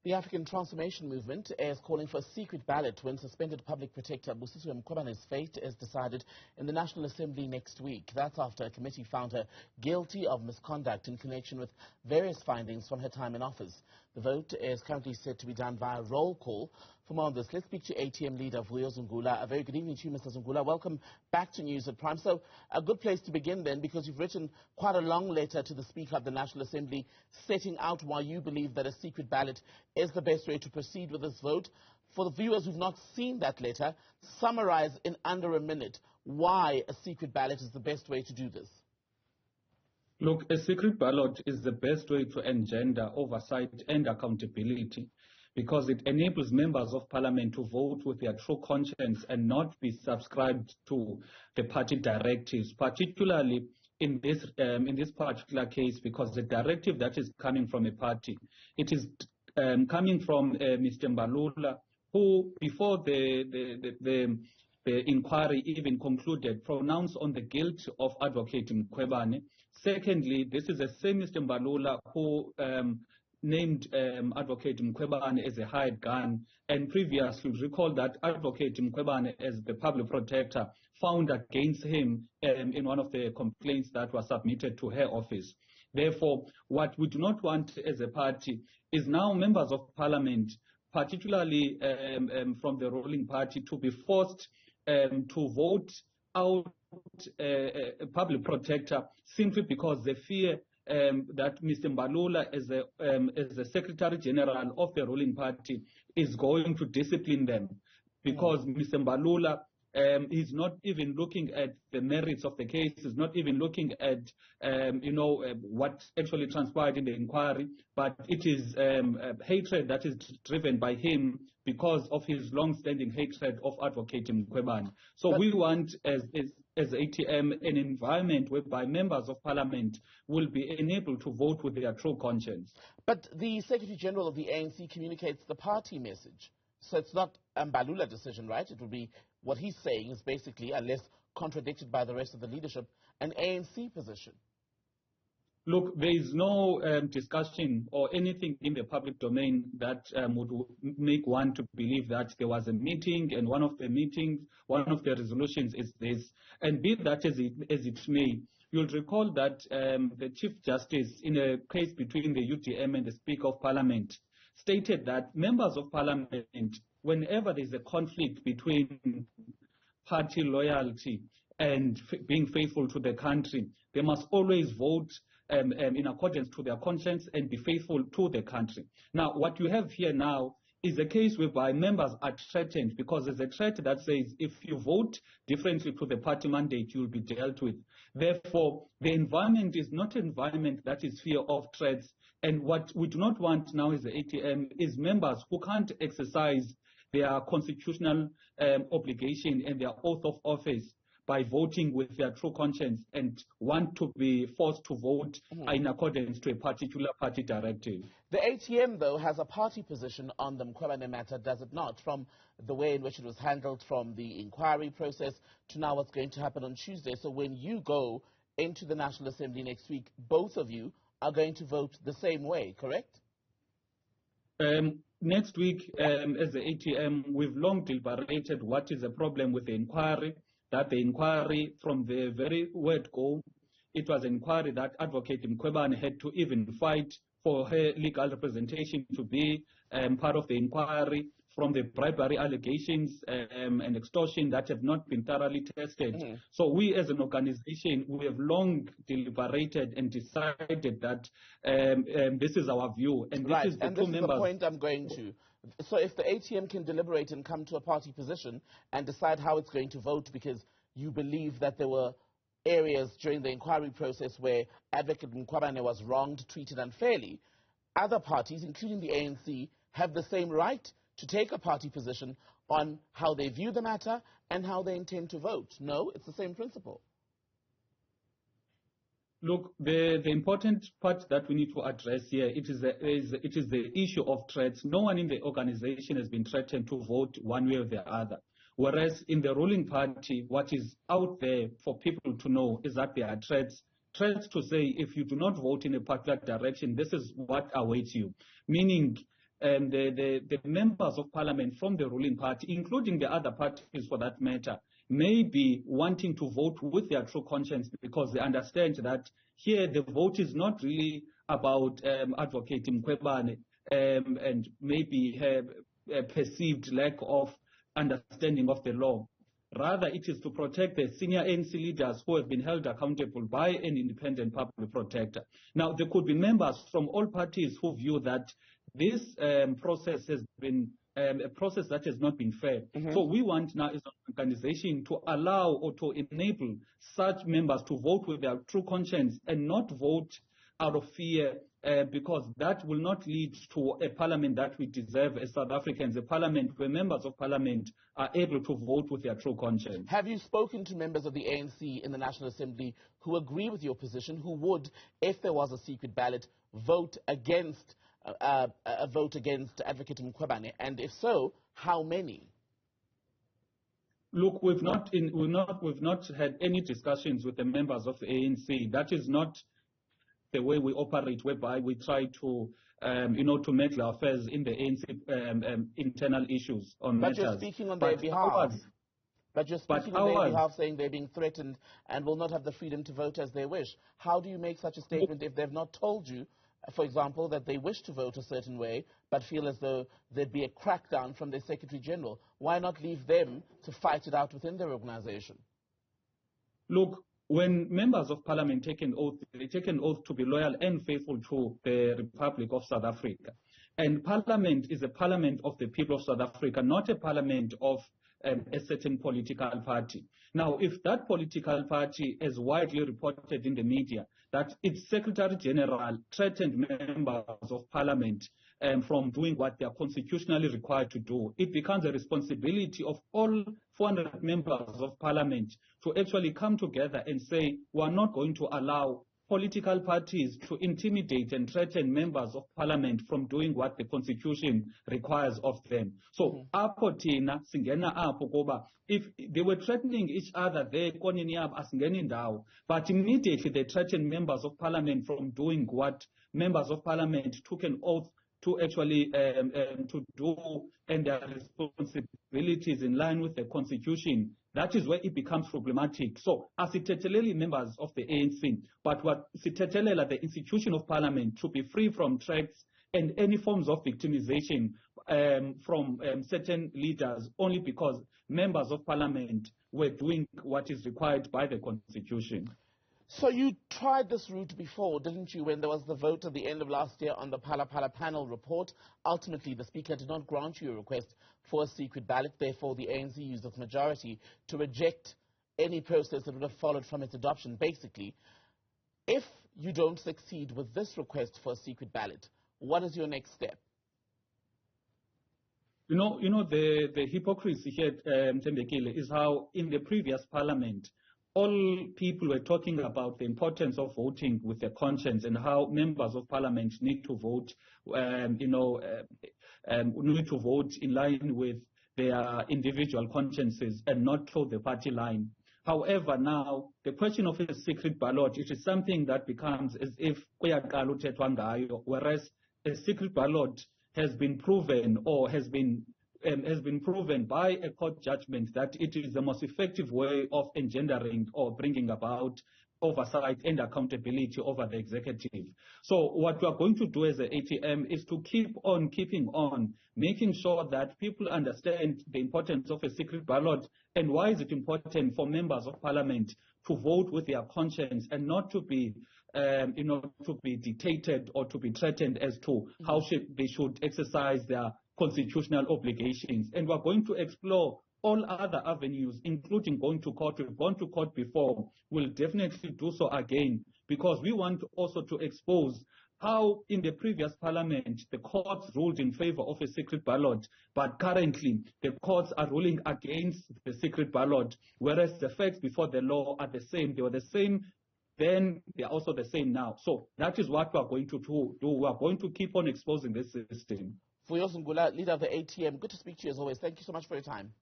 The African Transformation Movement is calling for a secret ballot when suspended public protector Mkhwebane's fate is decided in the National Assembly next week. That's after a committee found her guilty of misconduct in connection with various findings from her time in office. The vote is currently set to be done via roll call. For more on this, let's speak to ATM leader Vuyolwethu Zungula. A very good evening to you, Mr. Zungula. Welcome back to News at Prime. So a good place to begin then, because you've written quite a long letter to the Speaker of the National Assembly setting out why you believe that a secret ballot is the best way to proceed with this vote. For the viewers who've not seen that letter, summarize in under a minute why a secret ballot is the best way to do this. Look, a secret ballot is the best way to engender oversight and accountability, because it enables members of parliament to vote with their true conscience and not be subscribed to the party directives, particularly in this particular case, because the directive that is coming from a party, it is coming from Mr. Mbalula, who, before the inquiry even concluded, pronounced on the guilt of Advocate Mkhwebane. Secondly, this is the same Mr. Mbalula who named Advocate Mkhwebane as a hired gun, and previously recall that Advocate Mkhwebane, as the public protector, found against him in one of the complaints that was submitted to her office. Therefore, what we do not want as a party is now members of parliament, particularly from the ruling party, to be forced to vote out a public protector simply because they fear that Mr. Mbalula, as the Secretary General of the ruling party, is going to discipline them, because Mr. Mbalula is not even looking at the merits of the case, is not even looking at what actually transpired in the inquiry, but it is hatred that is driven by him because of his long-standing hatred of Advocate Mkhwebane. So we want, as ATM, an environment whereby members of parliament will be enabled to vote with their true conscience. But the Secretary General of the ANC communicates the party message. So it's not a Mbalula decision, right? It would be what he's saying is basically, unless contradicted by the rest of the leadership, an ANC position. Look, there is no discussion or anything in the public domain that would make one to believe that there was a meeting and one of the resolutions is this. And be that as it may, you'll recall that the Chief Justice, in a case between the UDM and the Speaker of Parliament, stated that members of parliament, whenever there's a conflict between party loyalty and being faithful to the country, they must always vote in accordance to their conscience and be faithful to the country. Now, what you have here now is a case whereby members are threatened, because there's a threat that says if you vote differently to the party mandate, you'll be dealt with. Therefore, the environment is not an environment that is fear of threats. And what we do not want now as the ATM is members who can't exercise their constitutional obligation and their oath of office by voting with their true conscience and want to be forced to vote in accordance to a particular party directive. The ATM, though, has a party position on the Mkhwebane matter, does it not? From the way in which it was handled from the inquiry process to now what's going to happen on Tuesday. So when you go into the National Assembly next week, both of you are going to vote the same way, correct? Next week, as the ATM, we've long deliberated what is the problem with the inquiry. That the inquiry, from the very word go, it was an inquiry that Advocate Mkhwebane had to even fight for her legal representation to be part of the inquiry, from the bribery allegations and extortion that have not been thoroughly tested. So we as an organization, we have long deliberated and decided that this is our view. And this is the and two this members. is the point I'm going to. So if the ATM can deliberate and come to a party position and decide how it's going to vote, because you believe that there were areas during the inquiry process where Advocate Mkhwebane was wronged, treated unfairly, other parties, including the ANC, have the same right to take a party position on how they view the matter and how they intend to vote. No, it's the same principle. Look, the important part that we need to address here, it is the issue of threats. No one in the organization has been threatened to vote one way or the other. Whereas in the ruling party, what is out there for people to know is that there are threats to say if you do not vote in a particular direction, this is what awaits you. Meaning the members of parliament from the ruling party, including the other parties for that matter, may be wanting to vote with their true conscience because they understand that here the vote is not really about advocating Mkhwebane and maybe a perceived lack of understanding of the law. Rather, it is to protect the senior ANC leaders who have been held accountable by an independent public protector. Now, there could be members from all parties who view that this process has been a process that has not been fair. So we want now as an organization to allow or to enable such members to vote with their true conscience and not vote out of fear, because that will not lead to a parliament that we deserve as South Africans, a parliament where members of parliament are able to vote with their true conscience. Have you spoken to members of the ANC in the National Assembly who agree with your position, who would, if there was a secret ballot, vote against Advocate Mkhwebane? And if so, how many? Look, we've not had any discussions with the members of the ANC. That is not the way we operate, whereby we try to, to meddle affairs in the ANC internal issues on matters. But you're speaking on their behalf. But you're speaking on their behalf, saying they're being threatened and will not have the freedom to vote as they wish. How do you make such a statement if they've not told you, for example, that they wish to vote a certain way, but feel as though there'd be a crackdown from their Secretary General? Why not leave them to fight it out within their organization? Look, when members of parliament take an oath, they take an oath to be loyal and faithful to the Republic of South Africa. And parliament is a parliament of the people of South Africa, not a parliament of a certain political party. Now, if that political party is widely reported in the media that its Secretary General threatened members of parliament from doing what they are constitutionally required to do, it becomes a responsibility of all 400 members of parliament to actually come together and say, we are not going to allow political parties to intimidate and threaten members of parliament from doing what the constitution requires of them. So, if they were threatening each other there, but immediately they threatened members of parliament from doing what members of parliament took an oath to actually to do, and their responsibilities in line with the constitution. That is where it becomes problematic. So, as members of the ANC, but what the institution of parliament to be free from threats and any forms of victimization from certain leaders, only because members of parliament were doing what is required by the constitution. So you tried this route before, didn't you, when there was the vote at the end of last year on the Phala Phala panel report? Ultimately, the Speaker did not grant you a request for a secret ballot. Therefore, the ANC used its majority to reject any process that would have followed from its adoption. Basically, if you don't succeed with this request for a secret ballot, what is your next step? The hypocrisy here, Tembekile, is how in the previous parliament, all people were talking about the importance of voting with their conscience and how members of parliament need to vote, need to vote in line with their individual consciences and not through the party line. However, now, the question of a secret ballot, it is something that becomes as if whereas a secret ballot has been proven or has been proven by a court judgment that it is the most effective way of engendering or bringing about oversight and accountability over the executive. So what we are going to do as the ATM is to keep on keeping on, making sure that people understand the importance of a secret ballot and why is it important for members of parliament to vote with their conscience and not to be to be dictated or to be threatened as to how they should exercise their constitutional obligations. And we're going to explore all other avenues, including going to court. We've gone to court before. We'll definitely do so again, because we want also to expose how in the previous parliament the courts ruled in favor of a secret ballot, but currently the courts are ruling against the secret ballot, whereas the facts before the law are the same. They were the same then, they are also the same now. So that is what we are going to do. We are going to keep on exposing this system. Vuyolwethu Zungula, leader of the ATM, good to speak to you as always. Thank you so much for your time.